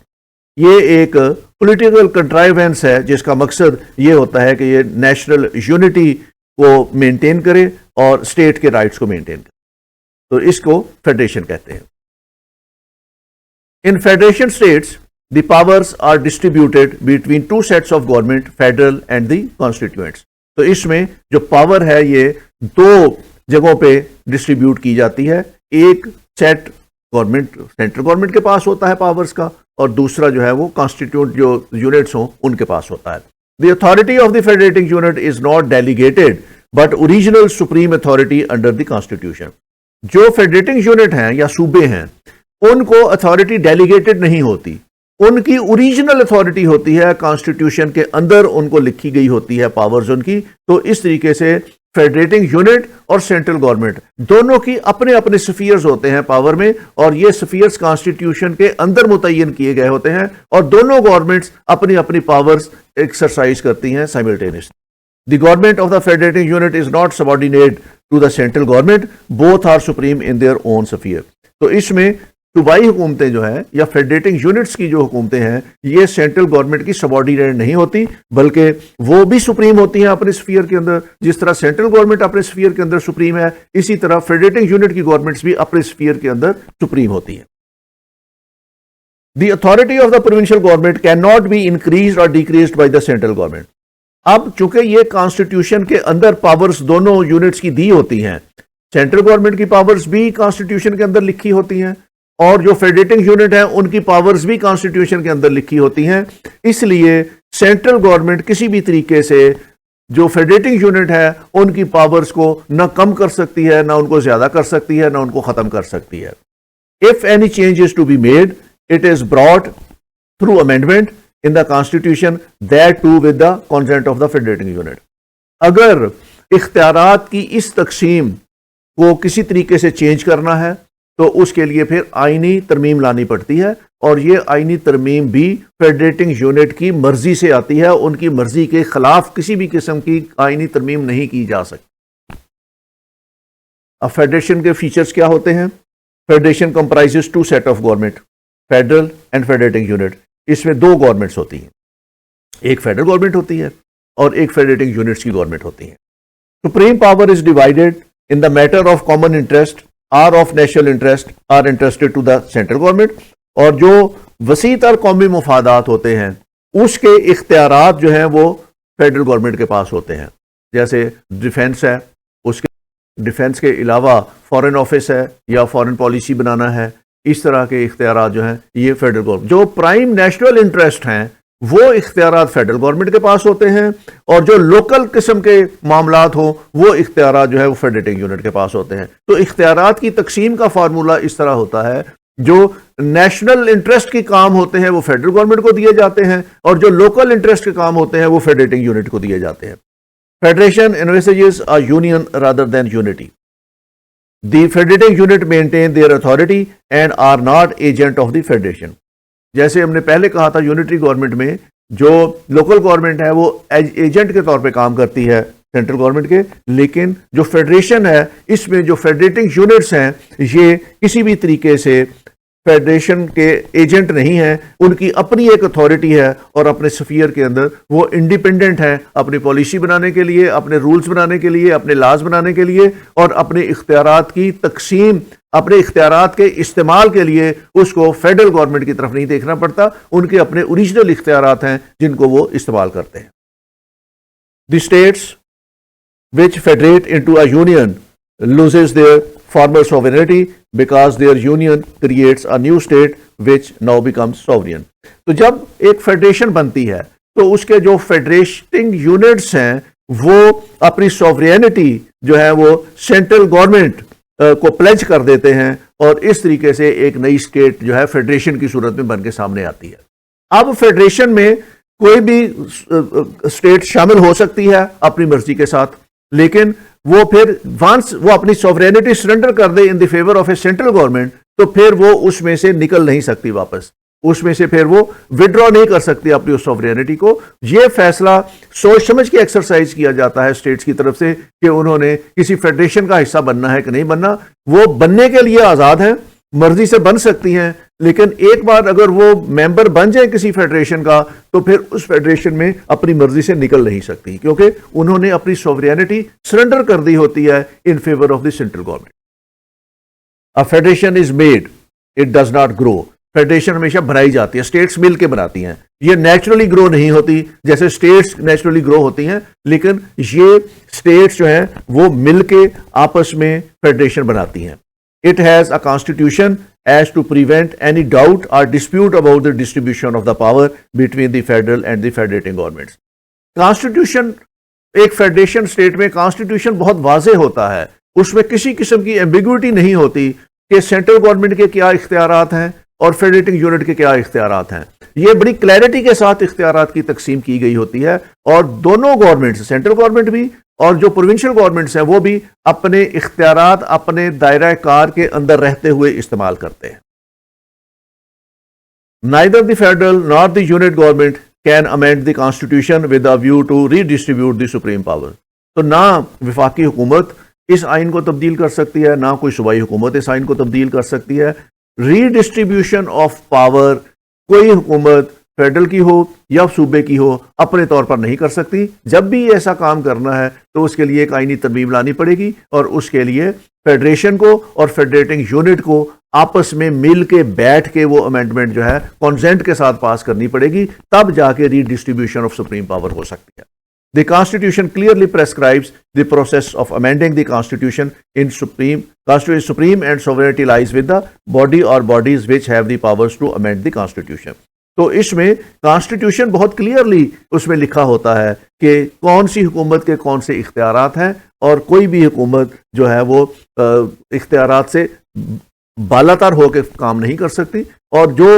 یہ ایک پولیٹیکل کنٹرائیونس ہے جس کا مقصد یہ ہوتا ہے کہ یہ نیشنل یونٹی کو مینٹین کرے اور اسٹیٹ کے رائٹس کو مینٹین کرے, تو اس کو فیڈریشن کہتے ہیں. In federation states, the powers are distributed between two sets of government, federal and the constituents. تو اس میں جو پاور ہے یہ دو جگہوں پہ ڈسٹریبیوٹ کی جاتی ہے. ایک سیٹ گورنمنٹ, سینٹرل گورنمنٹ کے پاس ہوتا ہے پاورز کا, اور دوسرا جو ہے وہ کانسٹیٹیوٹ جو یونٹس ہوں ان کے پاس ہوتا ہے. The authority of the federating unit is not delegated but original supreme authority under the constitution. جو فیڈریٹنگ یونٹ ہیں یا صوبے ہیں ان کو اتھارٹی ڈیلیگیٹڈ نہیں ہوتی, ان کی اوریجنل اتھارٹی ہوتی ہے, کانسٹیٹیوشن کے اندر ان کو لکھی گئی ہوتی ہے پاورز ان کی. تو اس طریقے سے فیڈریٹنگ یونٹ اور سینٹرل گورنمنٹ دونوں کی اپنے اپنے سفیئرز ہوتے ہیں پاور میں, اور یہ سفیئرز کانسٹیٹیوشن کے اندر متعین کیے گئے ہوتے ہیں, اور دونوں گورنمنٹس اپنی اپنی پاورز ایکسرسائز کرتی ہیں simultaneously. The government of the federating unit is not subordinate to the central government, both are supreme in their own sphere. تو اس میں صوبائی حکومتیں جو ہیں یا فیڈریٹنگ یونٹس کی جو حکومتیں ہیں یہ سینٹرل گورنمنٹ کی سبارڈینیٹ نہیں ہوتی, بلکہ وہ بھی سپریم ہوتی ہیں اپنے سفیر کے اندر. جس طرح سینٹرل گورنمنٹ اپنے سفیر کے اندر سپریم ہے, اسی طرح فیڈریٹنگ یونٹ کی گورنمنٹس بھی اپنے سفیر کے اندر سپریم ہوتی ہیں. The authority of the provincial government cannot be increased or decreased by the central government. اب چونکہ یہ کانسٹیٹیوشن کے اندر پاورز دونوں یونٹس کی دی ہوتی ہیں, سینٹرل گورنمنٹ کی پاورز بھی کانسٹیٹیوشن کے اندر لکھی ہوتی ہیں اور جو فیڈریٹنگ یونٹ ہیں ان کی پاورز بھی کانسٹیٹیوشن کے اندر لکھی ہوتی ہیں. اس لیے سینٹرل گورنمنٹ کسی بھی طریقے سے جو فیڈریٹنگ یونٹ ہے ان کی پاورز کو نہ کم کر سکتی ہے، نہ ان کو زیادہ کر سکتی ہے، نہ ان کو ختم کر سکتی ہے. If any change is to be made, it is brought through amendment in the constitution, that too with the consent of the federating unit. اگر اختیارات کی اس تقسیم کو کسی طریقے سے چینج کرنا ہے تو اس کے لیے پھر آئینی ترمیم لانی پڑتی ہے، اور یہ آئینی ترمیم بھی فیڈریٹنگ یونٹ کی مرضی سے آتی ہے. ان کی مرضی کے خلاف کسی بھی قسم کی آئینی ترمیم نہیں کی جا سکتی. اب فیڈریشن کے فیچرز کیا ہوتے ہیں؟ Federation comprises two set of government, federal and federating unit. اس میں دو گورنمنٹس ہوتی ہیں، ایک فیڈرل گورنمنٹ ہوتی ہے اور ایک فیڈریٹنگ یونٹس کی گورنمنٹ ہوتی ہے. Supreme power is divided in the matter of common interest or of national interest are entrusted to the central government. اور جو وسیع تر قومی مفادات ہوتے ہیں اس کے اختیارات جو ہیں وہ فیڈرل گورنمنٹ کے پاس ہوتے ہیں. جیسے ڈیفینس ہے، اس کے ڈیفینس کے علاوہ فورن آفس ہے یا فورن پالیسی بنانا ہے، اس طرح کے اختیارات جو ہیں یہ فیڈرل گورنمنٹ. جو پرائم نیشنل انٹرسٹ ہیں وہ اختیارات فیڈرل گورنمنٹ کے پاس ہوتے ہیں، اور جو لوکل قسم کے معاملات ہوں وہ اختیارات جو ہے وہ فیڈریٹنگ یونٹ کے پاس ہوتے ہیں. تو اختیارات کی تقسیم کا فارمولہ اس طرح ہوتا ہے، جو نیشنل انٹرسٹ کے کام ہوتے ہیں وہ فیڈرل گورنمنٹ کو دیے جاتے ہیں، اور جو لوکل انٹرسٹ کے کام ہوتے ہیں وہ فیڈریٹنگ یونٹ کو دیے جاتے ہیں. Federation envisages a union rather than unity. The federating unit maintain their authority and are not agent of the federation. جیسے ہم نے پہلے کہا تھا یونٹری گورنمنٹ میں جو لوکل گورنمنٹ ہے وہ ایجنٹ کے طور پہ کام کرتی ہے سینٹرل گورنمنٹ کے، لیکن جو فیڈریشن ہے اس میں جو فیڈریٹنگ یونٹس ہیں یہ کسی بھی طریقے سے فیڈریشن کے ایجنٹ نہیں ہیں. ان کی اپنی ایک اتھارٹی ہے اور اپنے سفیر کے اندر وہ انڈیپینڈنٹ ہیں اپنی پالیسی بنانے کے لیے، اپنے رولز بنانے کے لیے، اپنے لاز بنانے کے لیے، اور اپنے اختیارات کی تقسیم، اپنے اختیارات کے استعمال کے لیے اس کو فیڈرل گورنمنٹ کی طرف نہیں دیکھنا پڑتا. ان کے اپنے اوریجنل اختیارات ہیں جن کو وہ استعمال کرتے ہیں. دی status which federate into a union loses their former sovereignty because their union creates a new state which now becomes sovereign. تو جب ایک فیڈریشن بنتی ہے تو اس کے جو فیڈریشننگ یونٹس ہیں وہ اپنی سوورینٹی جو ہے وہ سینٹرل گورنمنٹ کو پلیج کر دیتے ہیں، اور اس طریقے سے ایک نئی اسٹیٹ جو ہے فیڈریشن کی صورت میں بن کے سامنے آتی ہے. اب فیڈریشن میں کوئی بھی اسٹیٹ شامل ہو سکتی ہے اپنی مرضی کے ساتھ، لیکن وہ پھر وانس وہ اپنی سوورینٹی سرنڈر کر دے in the favour of a central government تو پھر وہ اس میں سے نکل نہیں سکتی واپس، اس میں سے پھر وہ وڈرا نہیں کر سکتی اپنی اس سوورینٹی کو. یہ فیصلہ سوچ سمجھ کے ایکسرسائز کیا جاتا ہے اسٹیٹس کی طرف سے کہ انہوں نے کسی فیڈریشن کا حصہ بننا ہے کہ نہیں بننا. وہ بننے کے لیے آزاد ہیں، مرضی سے بن سکتی ہیں، لیکن ایک بار اگر وہ ممبر بن جائیں کسی فیڈریشن کا تو پھر اس فیڈریشن میں اپنی مرضی سے نکل نہیں سکتی، کیونکہ انہوں نے اپنی سوورینٹی سرنڈر کر دی ہوتی ہے in favour of the central government. A federation is made, it does not grow. Federation ہمیشہ بنائی جاتی ہے، اسٹیٹس مل کے بناتی ہیں. یہ نیچرلی گرو نہیں ہوتی جیسے اسٹیٹس نیچرلی گرو ہوتی ہیں، لیکن یہ اسٹیٹس جو ہیں وہ مل کے آپس میں فیڈریشن بناتی ہیں. It has a constitution as to prevent any doubt or dispute about the distribution of the power between the federal and the federating governments. Constitution ایک فیڈریشن اسٹیٹ میں کانسٹیٹیوشن بہت واضح ہوتا ہے، اس میں کسی قسم کی ایمبیگوٹی نہیں ہوتی کہ سینٹرل گورنمنٹ کے کیا اختیارات ہیں اور فیڈریٹنگ یونٹ کے کیا اختیارات ہیں. یہ بڑی کلیئرٹی کے ساتھ اختیارات کی تقسیم کی گئی ہوتی ہے، اور دونوں گورنمنٹس، سینٹرل گورنمنٹ بھی اور جو پروونشل گورنمنٹس ہیں وہ بھی اپنے اختیارات اپنے دائرہ کار کے اندر رہتے ہوئے استعمال کرتے ہیں. Neither the federal nor the unit government can amend the constitution with a view to redistribute the supreme power. تو نہ وفاقی حکومت اس آئین کو تبدیل کر سکتی ہے، نہ کوئی صوبائی حکومت اس آئین کو تبدیل کر سکتی ہے. ریڈسٹریبیوشن آف پاور کوئی حکومت فیڈرل کی ہو یا صوبے کی ہو اپنے طور پر نہیں کر سکتی. جب بھی ایسا کام کرنا ہے تو اس کے لیے ایک آئینی ترمیم لانی پڑے گی، اور اس کے لیے فیڈریشن کو اور فیڈریٹنگ یونٹ کو آپس میں مل کے بیٹھ کے وہ امینڈمنٹ جو ہے کنسنٹ کے ساتھ پاس کرنی پڑے گی، تب جا کے ری ڈسٹریبیوشن آف سپریم پاور ہو سکتی ہے. The Constitution clearly prescribes the process of amending the Constitution in supreme and sovereignty lies with the body or bodies which have the powers to amend the Constitution. تو اس میں constitution بہت clearly اس میں لکھا ہوتا ہے کہ کون سی حکومت کے کون سے اختیارات ہیں، اور کوئی بھی حکومت جو ہے وہ اختیارات سے بالاتر ہو کے کام نہیں کر سکتی، اور جو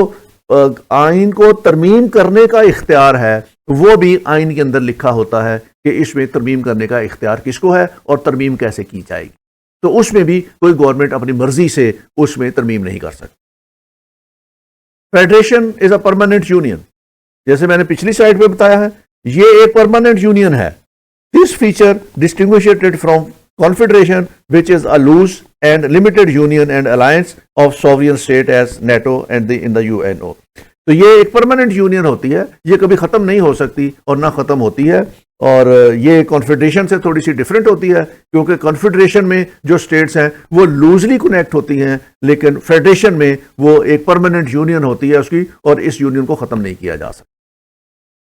آئین کو ترمیم کرنے کا اختیار ہے وہ بھی آئین کے اندر لکھا ہوتا ہے کہ اس میں ترمیم کرنے کا اختیار کس کو ہے اور ترمیم کیسے کی جائے گی. تو اس میں بھی کوئی گورنمنٹ اپنی مرضی سے اس میں ترمیم نہیں کر سکتی. Federation is a permanent union, جیسے میں نے پچھلی سلائیڈ پہ بتایا ہے، یہ ایک پرماننٹ یونین ہے. This feature distinguished it from Confederation, which is a loose and limited union and alliance of sovereign state as NATO and in the UNO. تو یہ ایک پرماننٹ یونین ہوتی ہے، یہ کبھی ختم نہیں ہو سکتی اور نہ ختم ہوتی ہے. اور یہ کانفیڈریشن سے تھوڑی سی ڈفرینٹ ہوتی ہے، کیونکہ کانفیڈریشن میں جو اسٹیٹس ہیں وہ لوزلی کنیکٹ ہوتی ہیں، لیکن فیڈریشن میں وہ ایک پرماننٹ یونین ہوتی ہے اس کی، اور اس یونین کو ختم نہیں کیا جا سکتا.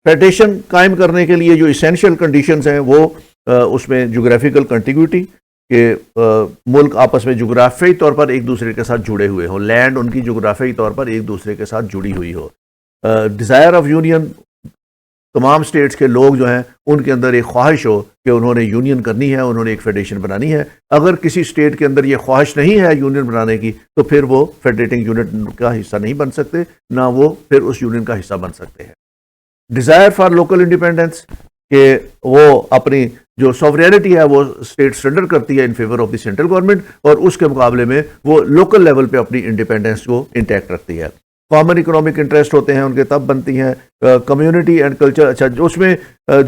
فیڈریشن قائم کرنے کے لیے جو اسینشیل کنڈیشنز ہیں وہ اس میں جغرافیکل کنٹیگوٹی، کہ ملک آپس میں جغرافیائی طور پر ایک دوسرے کے ساتھ جڑے ہوئے ہوں، لینڈ ان کی جغرافیائی طور پر ایک دوسرے کے ساتھ جڑی ہوئی ہو. ڈیزائر آف یونین، تمام سٹیٹس کے لوگ جو ہیں ان کے اندر ایک خواہش ہو کہ انہوں نے یونین کرنی ہے، انہوں نے ایک فیڈریشن بنانی ہے. اگر کسی سٹیٹ کے اندر یہ خواہش نہیں ہے یونین بنانے کی تو پھر وہ فیڈریٹنگ یونٹ کا حصہ نہیں بن سکتے، نہ وہ پھر اس یونین کا حصہ بن سکتے ہیں. ڈیزائر فار لوکل انڈیپینڈنس، کہ وہ اپنی جو سوورینٹی ہے وہ اسٹیٹ سرنڈر کرتی ہے in favour of the central government, اور اس کے مقابلے میں وہ لوکل لیول پہ اپنی انڈیپینڈنس کو انٹیکٹ رکھتی ہے. کامن اکنامک انٹرسٹ ہوتے ہیں ان کے، تب بنتی ہیں. کمیونٹی اینڈ کلچر، اچھا اس میں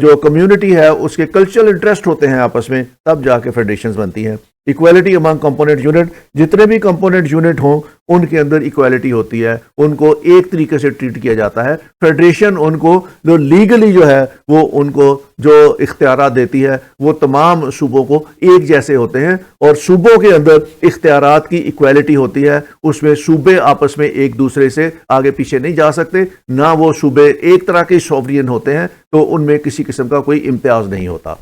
جو کمیونٹی ہے اس کے کلچرل انٹرسٹ ہوتے ہیں آپس میں، تب جا کے فیڈریشنز بنتی ہیں. ایکویلٹی امانگ کمپوننٹ یونٹ، جتنے بھی کمپوننٹ یونٹ ہوں ان کے اندر ایکویلٹی ہوتی ہے، ان کو ایک طریقے سے ٹریٹ کیا جاتا ہے. فیڈریشن ان کو جو لیگلی جو ہے وہ ان کو جو اختیارات دیتی ہے وہ تمام صوبوں کو ایک جیسے ہوتے ہیں، اور صوبوں کے اندر اختیارات کی ایکویلٹی ہوتی ہے. اس میں صوبے آپس میں ایک دوسرے سے آگے پیچھے نہیں جا سکتے، نہ وہ صوبے ایک طرح کے سوورین ہوتے ہیں، تو ان میں کسی قسم کا کوئی امتیاز نہیں ہوتا.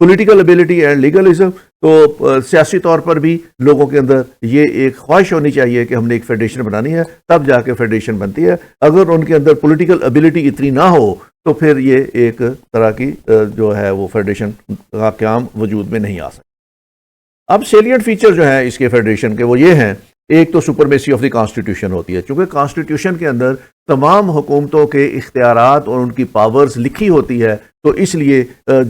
پولیٹیکل ابیلٹی اینڈ لیگلزم، تو سیاسی طور پر بھی لوگوں کے اندر یہ ایک خواہش ہونی چاہیے کہ ہم نے ایک فیڈریشن بنانی ہے، تب جا کے فیڈریشن بنتی ہے. اگر ان کے اندر پولیٹیکل ابیلٹی اتنی نہ ہو تو پھر یہ ایک طرح کی جو ہے وہ فیڈریشن کا قیام وجود میں نہیں آ سکتا. اب سیلینٹ فیچر جو ہیں اس کے فیڈریشن کے وہ یہ ہیں. ایک تو سپرمیسی آف دی کانسٹیٹیوشن ہوتی ہے، چونکہ کانسٹیٹیوشن کے اندر تمام حکومتوں کے اختیارات اور ان کی پاورز لکھی ہوتی ہے، تو اس لیے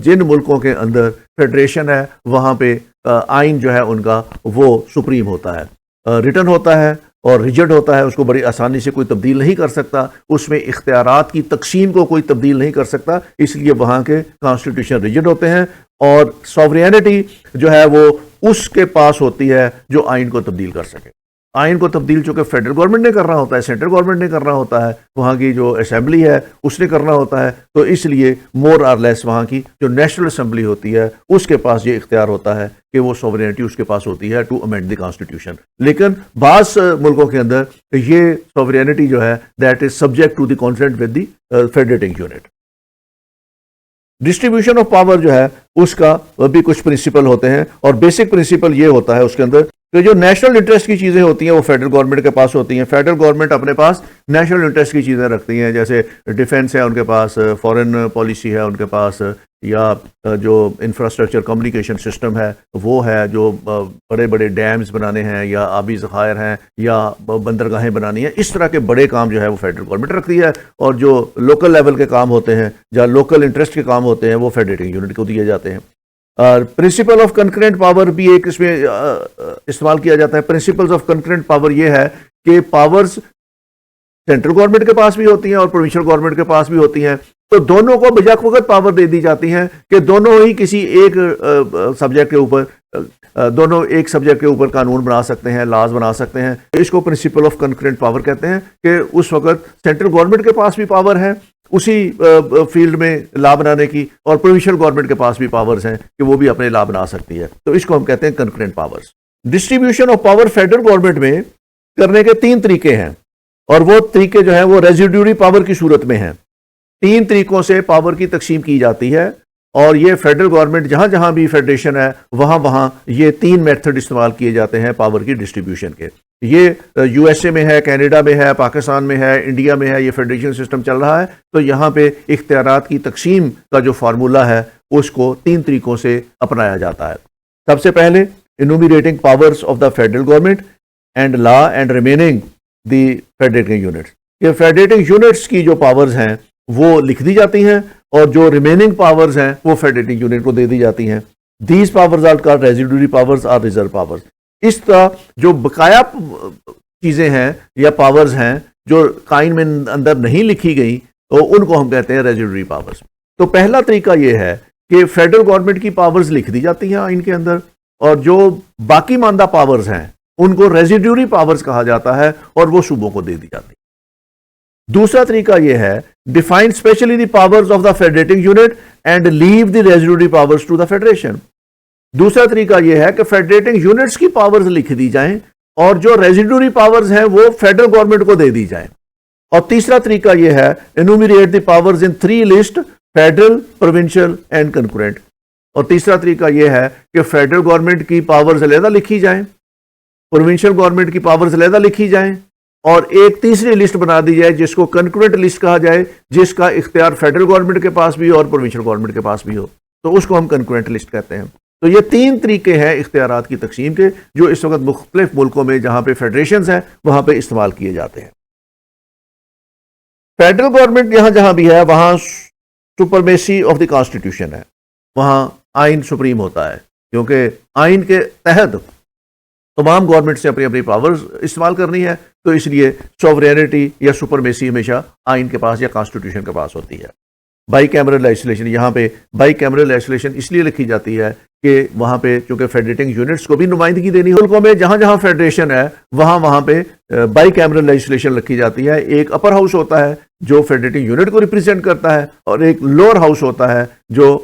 جن ملکوں کے اندر فیڈریشن ہے وہاں پہ آئین جو ہے ان کا وہ سپریم ہوتا ہے، ریٹن ہوتا ہے اور ریجڈ ہوتا ہے. اس کو بڑی آسانی سے کوئی تبدیل نہیں کر سکتا، اس میں اختیارات کی تقسیم کو کوئی تبدیل نہیں کر سکتا، اس لیے وہاں کے کانسٹیٹیوشن ریجڈ ہوتے ہیں. اور سوورینٹی جو ہے وہ اس کے پاس ہوتی ہے جو آئین کو تبدیل کر سکے. آئین کو تبدیل چونکہ فیڈرل گورنمنٹ نے کرنا ہوتا ہے، سینٹرل گورنمنٹ نے کرنا ہوتا ہے، وہاں کی جو اسمبلی ہے اس نے کرنا ہوتا ہے، تو اس لیے مور اور لیس وہاں کی جو نیشنل اسمبلی ہوتی ہے اس کے پاس یہ اختیار ہوتا ہے کہ وہ سوورینٹی اس کے پاس ہوتی ہے ٹو امینڈ دی کانسٹیٹیوشن. لیکن بعض ملکوں کے اندر یہ سوورینٹی جو ہے that is subject to the consent with the federating unit. Distribution of power جو ہے اس کا بھی کچھ پرنسپل ہوتے ہیں، اور بیسک پرنسپل یہ ہوتا ہے اس کے اندر کہ جو نیشنل انٹرسٹ کی چیزیں ہوتی ہیں وہ فیڈرل گورنمنٹ کے پاس ہوتی ہیں. فیڈرل گورنمنٹ اپنے پاس نیشنل انٹرسٹ کی چیزیں رکھتی ہیں، جیسے ڈیفنس ہے ان کے پاس، فارن پالیسی ہے ان کے پاس، یا جو انفراسٹرکچر کمیونیکیشن سسٹم ہے وہ ہے، جو بڑے بڑے ڈیمز بنانے ہیں یا آبی ذخائر ہیں یا بندرگاہیں بنانی ہیں، اس طرح کے بڑے کام جو ہے وہ فیڈرل گورنمنٹ رکھتی ہے. اور جو لوکل لیول کے کام ہوتے ہیں یا لوکل انٹرسٹ کے کام ہوتے ہیں وہ فیڈریٹنگ یونٹ کو دیے جاتے ہیں. پرنسپل آف کنکرنٹ پاور بھی ایک اس میں استعمال کیا جاتا ہے. پرنسپلز آف کنکرنٹ پاور یہ ہے کہ پاورز سینٹرل گورنمنٹ کے پاس بھی ہوتی ہیں اور پروونشل گورنمنٹ کے پاس بھی ہوتی ہیں، تو دونوں کو بیک وقت پاور دے دی جاتی ہیں کہ دونوں ہی کسی ایک سبجیکٹ کے اوپر دونوں ایک سبجیکٹ کے اوپر قانون بنا سکتے ہیں، لاز بنا سکتے ہیں. اس کو پرنسپل آف کنکرنٹ پاور کہتے ہیں کہ اس وقت سینٹرل گورنمنٹ کے پاس بھی پاور ہے اسی فیلڈ میں لا بنانے کی، اور پروونشل گورنمنٹ کے پاس بھی پاورز ہیں کہ وہ بھی اپنے لا بنا سکتی ہے. تو اس کو ہم کہتے ہیں concurrent powers. Distribution of power federal government میں کرنے کے 3 طریقے ہیں، اور وہ طریقے جو ہیں وہ ریزیڈیوری پاور کی صورت میں ہیں. 3 طریقوں سے پاور کی تقسیم کی جاتی ہے، اور یہ فیڈرل گورنمنٹ جہاں جہاں بھی فیڈریشن ہے وہاں وہاں یہ 3 میتھڈ استعمال کیے جاتے ہیں پاور کی ڈسٹریبیوشن کے. یہ یو ایس اے میں ہے، کینیڈا میں ہے، پاکستان میں ہے، انڈیا میں ہے، یہ فیڈریشن سسٹم چل رہا ہے. تو یہاں پہ اختیارات کی تقسیم کا جو فارمولہ ہے اس کو 3 طریقوں سے اپنایا جاتا ہے. سب سے پہلے enumerating powers of the federal government and law and remaining the federating units. یہ فیڈریٹنگ یونٹس کی جو پاورز ہیں وہ لکھ دی جاتی ہیں اور جو ریمیننگ پاورز ہیں وہ فیڈریٹنگ یونٹ کو دے دی جاتی ہیں. These powers are called residuary powers اور ریزرو پاورز. اس طرح جو بقایا چیزیں ہیں یا پاورز ہیں جو قائن میں اندر نہیں لکھی گئی تو ان کو ہم کہتے ہیں ریزیڈوری پاورز. تو پہلا طریقہ یہ ہے کہ فیڈرل گورنمنٹ کی پاورز لکھ دی جاتی ہیں آئین کے اندر، اور جو باقی ماندہ پاورز ہیں ان کو ریزیڈوری پاورز کہا جاتا ہے اور وہ صوبوں کو دے دی جاتی ہے. دوسرا طریقہ یہ ہے define specially the powers of the federating unit and leave the residuary powers to the federation. دوسرا طریقہ یہ ہے کہ فیڈریٹنگ یونٹس کی پاورز لکھ دی جائیں اور جو ریزیڈوری پاورز ہیں وہ فیڈرل گورنمنٹ کو دے دی جائیں. اور تیسرا طریقہ یہ ہے enumerate the powers in 3 list federal, provincial and concurrent. اور تیسرا طریقہ یہ ہے کہ فیڈرل گورنمنٹ کی پاورز علیحدہ لکھی جائیں، پروونشل گورنمنٹ کی پاورز علیحدہ لکھی جائیں، اور ایک تیسری لسٹ بنا دی جائے جس کو کنکورنٹ لسٹ کہا جائے، جس کا اختیار فیڈرل گورنمنٹ کے پاس بھی ہو اور پروونشل گورنمنٹ کے پاس بھی ہو، تو اس کو ہم کنکورنٹ لسٹ کہتے ہیں. تو یہ 3 طریقے ہیں اختیارات کی تقسیم کے جو اس وقت مختلف ملکوں میں جہاں پہ فیڈریشنز ہیں وہاں پہ استعمال کیے جاتے ہیں. فیڈرل گورنمنٹ یہاں جہاں بھی ہے وہاں سپرمیسی آف دی کانسٹیٹیوشن ہے، وہاں آئین سپریم ہوتا ہے، کیونکہ آئین کے تحت تمام گورنمنٹ سے اپنی اپنی پاورز استعمال کرنی ہے، تو اس لیے سوورینٹی یا سپرمیسی ہمیشہ آئین کے پاس یا کانسٹیٹیوشن کے پاس ہوتی ہے. بائی کیمرل لیجسلیشن، یہاں پہ بائی کیمرل لیجسلیشن اس لیے لکھی جاتی ہے کہ وہاں پہ چونکہ فیڈریٹنگ یونٹس کو بھی نمائندگی دینی ہے ملکوں میں جہاں جہاں فیڈریشن ہے وہاں پہ بائی کیمرل لیجسلیشن لکھی جاتی ہے. ایک اپر ہاؤس ہوتا ہے جو فیڈریٹنگ یونٹ کو ریپرزینٹ کرتا ہے اور ایک لوور ہاؤس ہوتا ہے جو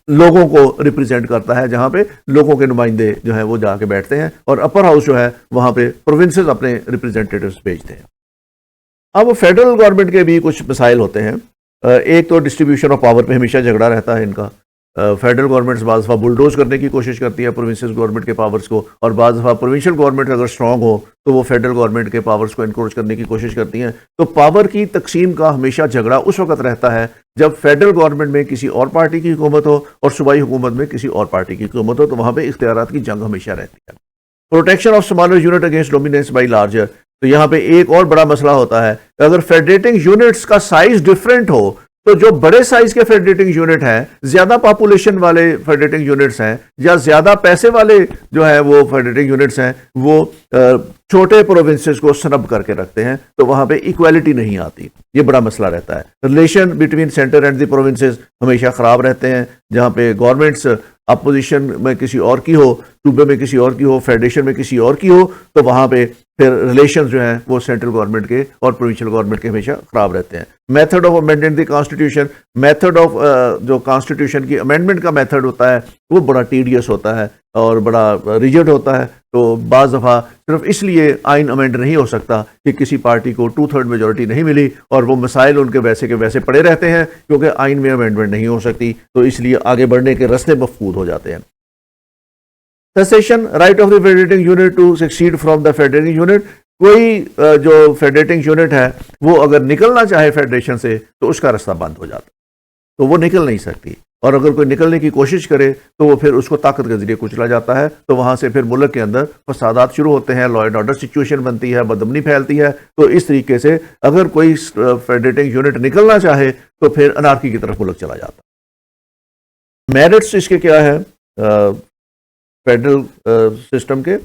لوگوں کو ریپرزینٹ کرتا ہے، جہاں پہ لوگوں کے نمائندے جو ہیں وہ جا کے بیٹھتے ہیں، اور اپر ہاؤس جو ہے وہاں پہ پروونسز اپنے ریپرزینٹیٹیوز بھیجتے ہیں. اب فیڈرل گورنمنٹ کے بھی کچھ مسائل ہوتے ہیں. ایک تو ڈسٹریبیوشن آف پاور پہ ہمیشہ جھگڑا رہتا ہے ان کا. فیڈرل گورنمنٹ بعض دفعہ بلڈوز کرنے کی کوشش کرتی ہے پروونسز گورنمنٹ کے پاورز کو، اور بعض دفعہ پروونشل گورنمنٹ اگر اسٹرانگ ہو تو وہ فیڈرل گورنمنٹ کے پاورز کو انکروچ کرنے کی کوشش کرتی ہیں. تو پاور کی تقسیم کا ہمیشہ جھگڑا اس وقت رہتا ہے جب فیڈرل گورنمنٹ میں کسی اور پارٹی کی حکومت ہو اور صوبائی حکومت میں کسی اور پارٹی کی حکومت ہو، تو وہاں پہ اختیارات کی جنگ ہمیشہ رہتی ہے. Protection of smaller unit against dominance by larger. تو یہاں پہ ایک اور بڑا مسئلہ ہوتا ہے کہ اگر فیڈریٹنگ یونٹس کا سائز ڈفرینٹ ہو تو جو بڑے سائز کے فیڈریٹنگ یونٹ ہیں، زیادہ پاپولیشن والے فیڈریٹنگ یونٹس ہیں یا زیادہ پیسے والے جو ہیں وہ فیڈریٹنگ یونٹس ہیں، وہ چھوٹے پروونسز کو سنب کر کے رکھتے ہیں، تو وہاں پہ ایکویلٹی نہیں آتی. یہ بڑا مسئلہ رہتا ہے. Relation between centre and the provinces ہمیشہ خراب رہتے ہیں. جہاں پہ گورنمنٹس اپوزیشن میں کسی اور کی ہو، صوبے میں کسی اور کی ہو، فیڈریشن میں کسی اور کی ہو، تو وہاں پہ پھر ریلیشنز جو ہیں وہ سینٹرل گورنمنٹ کے اور پروونشل گورنمنٹ کے ہمیشہ خراب رہتے ہیں. Method of amending the constitution, method of جو کانسٹیٹیوشن کی امینڈمنٹ کا میتھڈ ہوتا ہے وہ بڑا ٹیڈیس ہوتا ہے اور بڑا ریجڈ ہوتا ہے. تو بعض دفعہ صرف اس لیے آئین امینڈ نہیں ہو سکتا کہ کسی پارٹی کو 2/3 میجورٹی نہیں ملی اور وہ مسائل ان کے ویسے کے ویسے پڑے رہتے ہیں، کیونکہ آئین میں امینڈمنٹ نہیں ہو سکتی، تو اس لیے آگے بڑھنے کے راستے مفقود ہو جاتے ہیں. Secession, right of the federating unit to secede from the federating unit. کوئی جو فیڈریٹنگ یونٹ ہے وہ اگر نکلنا چاہے فیڈریشن سے تو اس کا راستہ بند ہو جاتا، تو وہ نکل نہیں سکتی. اور اگر کوئی نکلنے کی کوشش کرے تو وہ پھر اس کو طاقت کے ذریعے کچلا جاتا ہے. تو وہاں سے پھر ملک کے اندر فسادات شروع ہوتے ہیں، لا اینڈ آرڈر سچویشن بنتی ہے، بدامنی پھیلتی ہے. تو اس طریقے سے اگر کوئی فیڈریٹنگ یونٹ نکلنا چاہے تو پھر انارکی کی طرف ملک چلا جاتا. میرٹس اس کے کیا ہے فیڈرل سسٹم کے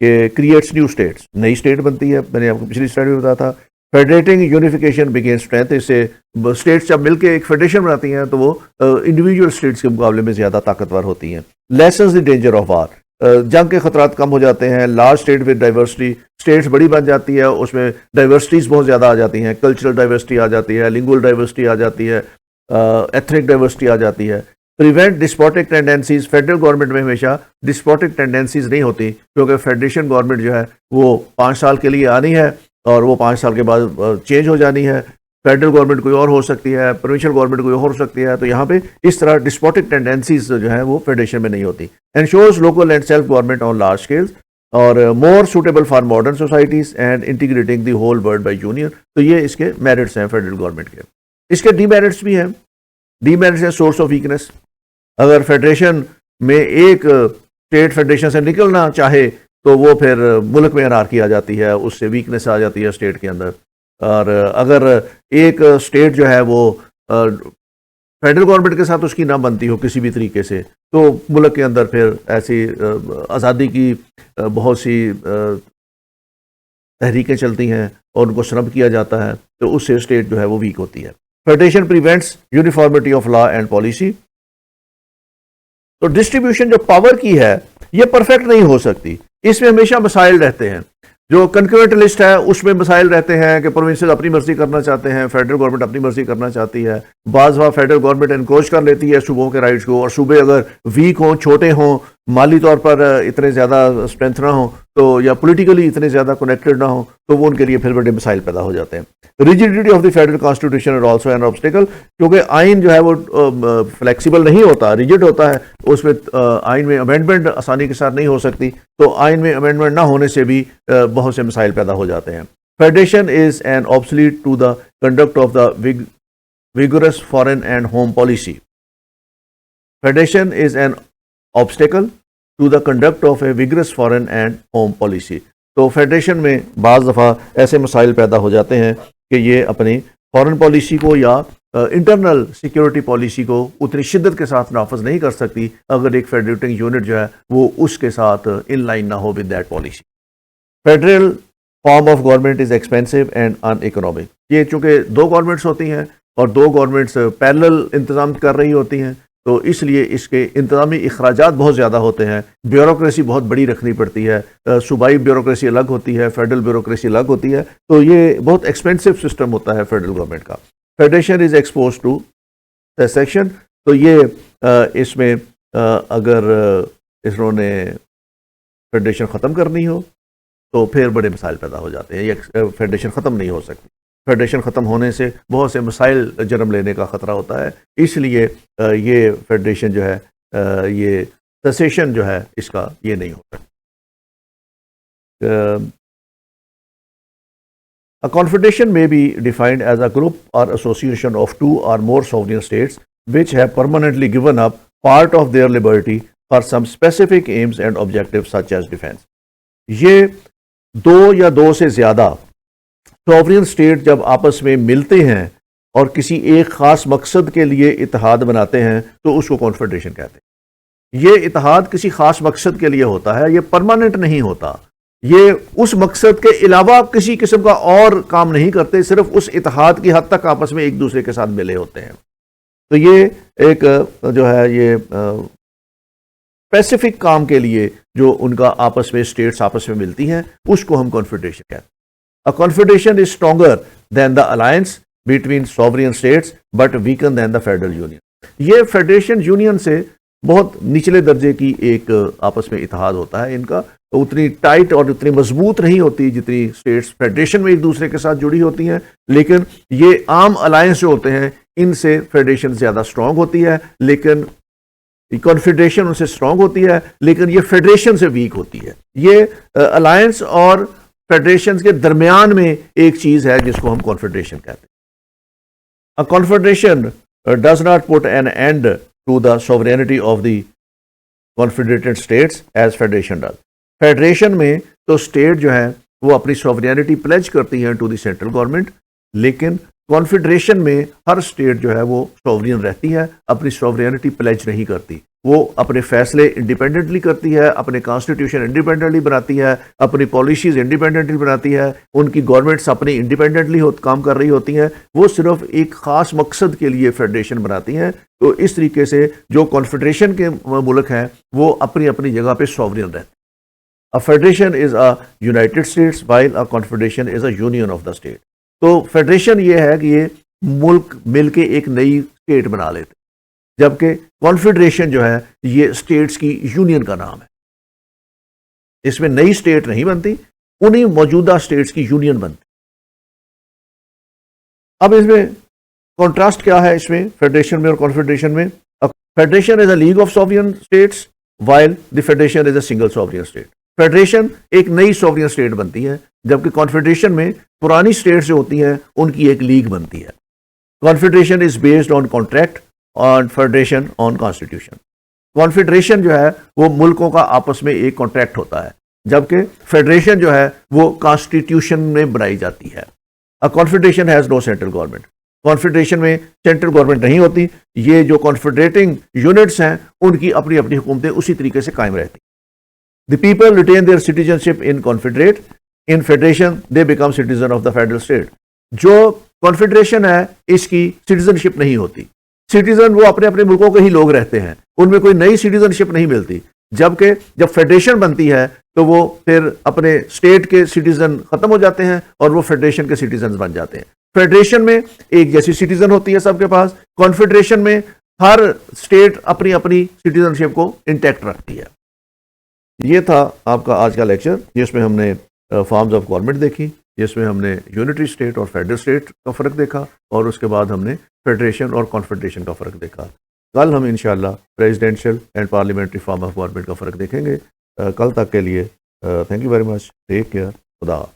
کہ کریٹس نیو اسٹیٹس، نئی اسٹیٹ بنتی ہے. میں نے آپ کو پچھلی سلائڈ میں بتایا تھا فیڈریٹنگ یونیفیکیشن بگین اسٹرینتھ. اس سے اسٹیٹس جب مل کے ایک فیڈریشن بناتی ہیں تو وہ انڈیویجول اسٹیٹس کے مقابلے میں زیادہ طاقتور ہوتی ہیں. Lessens the danger of war, جنگ کے خطرات کم ہو جاتے ہیں. Large state with diversity, states بڑی بن جاتی ہے، اس میں ڈائیورسٹیز بہت زیادہ آ جاتی ہیں. کلچرل ڈائیورسٹی آ جاتی ہے، لنگول ڈائیورسٹی آ جاتی ہے، ایتھنک ڈائیورسٹی آ جاتی ہے. Prevent despotic tendencies, federal government میں ہمیشہ ڈسپوٹک ٹینڈنسیز نہیں ہوتی، کیونکہ فیڈریشن گورنمنٹ جو ہے وہ 5 سال کے لیے آنی ہے اور وہ 5 سال کے بعد چینج ہو جانی ہے. فیڈرل گورنمنٹ کوئی اور ہو سکتی ہے، پروونشل گورنمنٹ کوئی اور ہو سکتی ہے. تو یہاں پہ اس طرح ڈسپوٹک ٹینڈنسیز جو ہیں وہ فیڈریشن میں نہیں ہوتی. Ensures local and self government on large scales اور more suitable for modern societies and integrating the whole world by union. تو یہ اس کے میرٹس ہیں فیڈرل گورنمنٹ کے. اس کے ڈی میرٹس بھی ہیں. ڈی میرٹس ہیں سورس آف ویکنیس. اگر فیڈریشن میں ایک اسٹیٹ فیڈریشن سے نکلنا چاہے تو وہ پھر ملک میں انارکی آ جاتی ہے، اس سے ویکنیس آ جاتی ہے اسٹیٹ کے اندر. اور اگر ایک اسٹیٹ جو ہے وہ فیڈرل گورنمنٹ کے ساتھ اس کی نہ بنتی ہو کسی بھی طریقے سے تو ملک کے اندر پھر ایسی آزادی کی بہت سی تحریکیں چلتی ہیں اور ان کو سرب کیا جاتا ہے، تو اس سے اسٹیٹ جو ہے وہ ویک ہوتی ہے. Federation prevents uniformity of law and policy. تو ڈسٹریبیوشن جو پاور کی ہے یہ پرفیکٹ نہیں ہو سکتی، اس میں ہمیشہ مسائل رہتے ہیں. جو کنکرنٹ لسٹ ہے اس میں مسائل رہتے ہیں کہ پروونسز اپنی مرضی کرنا چاہتے ہیں، فیڈرل گورنمنٹ اپنی مرضی کرنا چاہتی ہے. بعض دفعہ فیڈرل گورنمنٹ انکروچ کر لیتی ہے صوبوں کے رائٹس کو، اور صوبے اگر ویک ہوں، چھوٹے ہوں، مالی طور پر اتنے زیادہ اسٹرینتھ نہ ہوں تو یا پولیٹیکلی اتنے زیادہ کنیکٹڈ نہ ہوں تو وہ ان کے لیے پھر بڑے مسائل پیدا ہو جاتے ہیں. Rigidity of the federal constitution is also an obstacle. کیونکہ آئین جو ہے وہ فلیکسیبل نہیں ہوتا، ریجڈ ہوتا ہے، اس میں آئین میں امینڈمنٹ آسانی کے ساتھ نہیں ہو سکتی. تو آئین میں امینڈمنٹ نہ ہونے سے بھی بہت سے مسائل پیدا ہو جاتے ہیں. Federation is an obsolete to the conduct of the vigorous foreign and home policy. Federation is an obstacle to the conduct of a vigorous foreign and home policy. تو فیڈریشن میں بعض دفعہ ایسے مسائل پیدا ہو جاتے ہیں کہ یہ اپنی فارن پالیسی کو یا انٹرنل سیکیورٹی پالیسی کو اتنی شدت کے ساتھ نافذ نہیں کر سکتی اگر ایک فیڈریٹنگ یونٹ جو ہے وہ اس کے ساتھ ان لائن نہ ہو with that policy. Federal form of government is expensive and uneconomic. یہ چونکہ دو گورنمنٹس ہوتی ہیں اور دو گورنمنٹس پیرلل انتظام کر رہی ہوتی ہیں تو اس لیے اس کے انتظامی اخراجات بہت زیادہ ہوتے ہیں. بیوروکریسی بہت بڑی رکھنی پڑتی ہے. صوبائی بیوروکریسی الگ ہوتی ہے، فیڈرل بیوروکریسی الگ ہوتی ہے. تو یہ بہت ایکسپینسو سسٹم ہوتا ہے فیڈرل گورنمنٹ کا. Federation is expose to section. تو یہ اس میں اگر انہوں نے فیڈریشن ختم کرنی ہو تو پھر بڑے مسائل پیدا ہو جاتے ہیں. یہ فیڈریشن ختم نہیں ہو سکتی. فیڈریشن ختم ہونے سے بہت سے مسائل جنم لینے کا خطرہ ہوتا ہے. اس لیے یہ فیڈریشن جو ہے یہ سیسیشن جو ہے اس کا یہ نہیں ہوتا. A confederation may be defined as a group or association of two or more sovereign states which have permanently given up part of their liberty for some specific aims and objectives such as defense. یہ دو یا دو سے زیادہ sovereign state جب آپس میں ملتے ہیں اور کسی ایک خاص مقصد کے لیے اتحاد بناتے ہیں تو اس کو کانفیڈریشن کہتے ہیں. یہ اتحاد کسی خاص مقصد کے لیے ہوتا ہے، یہ پرماننٹ نہیں ہوتا. یہ اس مقصد کے علاوہ کسی قسم کا اور کام نہیں کرتے، صرف اس اتحاد کی حد تک آپس میں ایک دوسرے کے ساتھ ملے ہوتے ہیں. تو یہ ایک جو ہے یہ اسپیسیفک کام کے لیے جو ان کا آپس میں اسٹیٹس آپس میں ملتی ہیں اس کو ہم کانفیڈریشن کہتے ہیں. A confederation is stronger than the alliance between sovereign states but weaker than the federal union. یہ فیڈریشن یونین سے بہت نچلے درجے کی ایک آپس میں اتحاد ہوتا ہے. ان کا اتنی ٹائٹ اور اتنی مضبوط نہیں ہوتی جتنی اسٹیٹس فیڈریشن میں ایک دوسرے کے ساتھ جڑی ہوتی ہیں، لیکن یہ عام الائنس جو ہوتے ہیں ان سے فیڈریشن زیادہ اسٹرانگ ہوتی ہے، لیکن کانفیڈریشن ان سے اسٹرانگ ہوتی ہے لیکن یہ فیڈریشن سے ویک ہوتی ہے. یہ الائنس اور فیڈریشن کے درمیان میں ایک چیز ہے جس کو ہم کانفیڈریشن کہتے ہیں. A confederation does not put an end to the sovereignty of the confederated states as federation does. Federation میں تو اسٹیٹ جو ہے وہ اپنی سوورینٹی پلیج کرتی ہیں ٹو دی سینٹرل گورنمنٹ، لیکن کانفیڈریشن میں ہر اسٹیٹ جو ہے وہ سوورین رہتی ہے، اپنی سوورینٹی پلیج نہیں کرتی. وہ اپنے فیصلے انڈیپینڈنٹلی کرتی ہے، اپنے کانسٹیٹیوشن انڈیپینڈنٹلی بناتی ہے، اپنی پالیسیز انڈیپینڈنٹلی بناتی ہے، ان کی گورنمنٹس اپنی انڈیپینڈنٹلی کام کر رہی ہوتی ہیں. وہ صرف ایک خاص مقصد کے لیے فیڈریشن بناتی ہیں. تو اس طریقے سے جو کانفیڈریشن کے ملک ہیں وہ اپنی اپنی جگہ پہ سوورین رہتے ہیں. A federation is a United States while a confederation is a union of the state. تو فیڈریشن یہ ہے کہ یہ ملک مل کے ایک نئی اسٹیٹ بنا لیتے، جبکہ کانفیڈریشن جو ہے یہ اسٹیٹس کی یونین کا نام ہے. اس میں نئی اسٹیٹ نہیں بنتی، انہی موجودہ اسٹیٹس کی یونین بنتی. اب اس میں کانٹراسٹ کیا ہے اس میں فیڈریشن میں اور کانفیڈریشن میں؟ Federation is a league of sovereign states while the federation is a single sovereign state. Federation ایک نئی سوورین اسٹیٹ بنتی ہے جبکہ کانفیڈریشن میں پرانی اسٹیٹس جو ہوتی ہیں ان کی ایک لیگ بنتی ہے. Confederation is based on contract اور فیڈریشن آن کانسٹیٹیوشن. کانفیڈریشن جو ہے وہ ملکوں کا آپس میں ایک کانٹریکٹ ہوتا ہے جبکہ فیڈریشن جو ہے وہ کانسٹیٹیوشن میں بنائی جاتی ہے. Confederation has no central government. Confederation میں سینٹرل گورنمنٹ نہیں ہوتی. یہ جو کانفیڈریٹنگ یونٹس ہیں ان کی اپنی اپنی حکومتیں اسی طریقے سے قائم رہتی. The people retain their citizenship in confederate. In federation they become citizen of the federal state. جو کانفیڈریشن ہے اس کی سٹیزنشپ نہیں ہوتی. سٹیزن وہ اپنے اپنے ملکوں کے ہی لوگ رہتے ہیں, ان میں کوئی نئی سٹیزنشپ نہیں ملتی. جبکہ جب فیڈریشن بنتی ہے تو وہ پھر اپنے اسٹیٹ کے سٹیزن ختم ہو جاتے ہیں اور وہ فیڈریشن کے سٹیزن بن جاتے ہیں. فیڈریشن میں ایک جیسی سٹیزن ہوتی ہے سب کے پاس. کانفیڈریشن میں ہر اسٹیٹ اپنی اپنی سٹیزنشپ کو انٹیکٹ رکھتی ہے. یہ تھا آپ کا آج کا لیکچر جس میں ہم نے فارمز آف گورنمنٹ دیکھی, جس میں ہم نے یونٹری اسٹیٹ اور فیڈرل اسٹیٹ کا فرق دیکھا اور اس کے بعد ہم نے فیڈریشن اور کانفیڈریشن کا فرق دیکھا. کل ہم انشاءاللہ presidential and parliamentary form of government کا فرق دیکھیں گے. کل تک کے لیے thank you very much. Take care. خدا حافظ.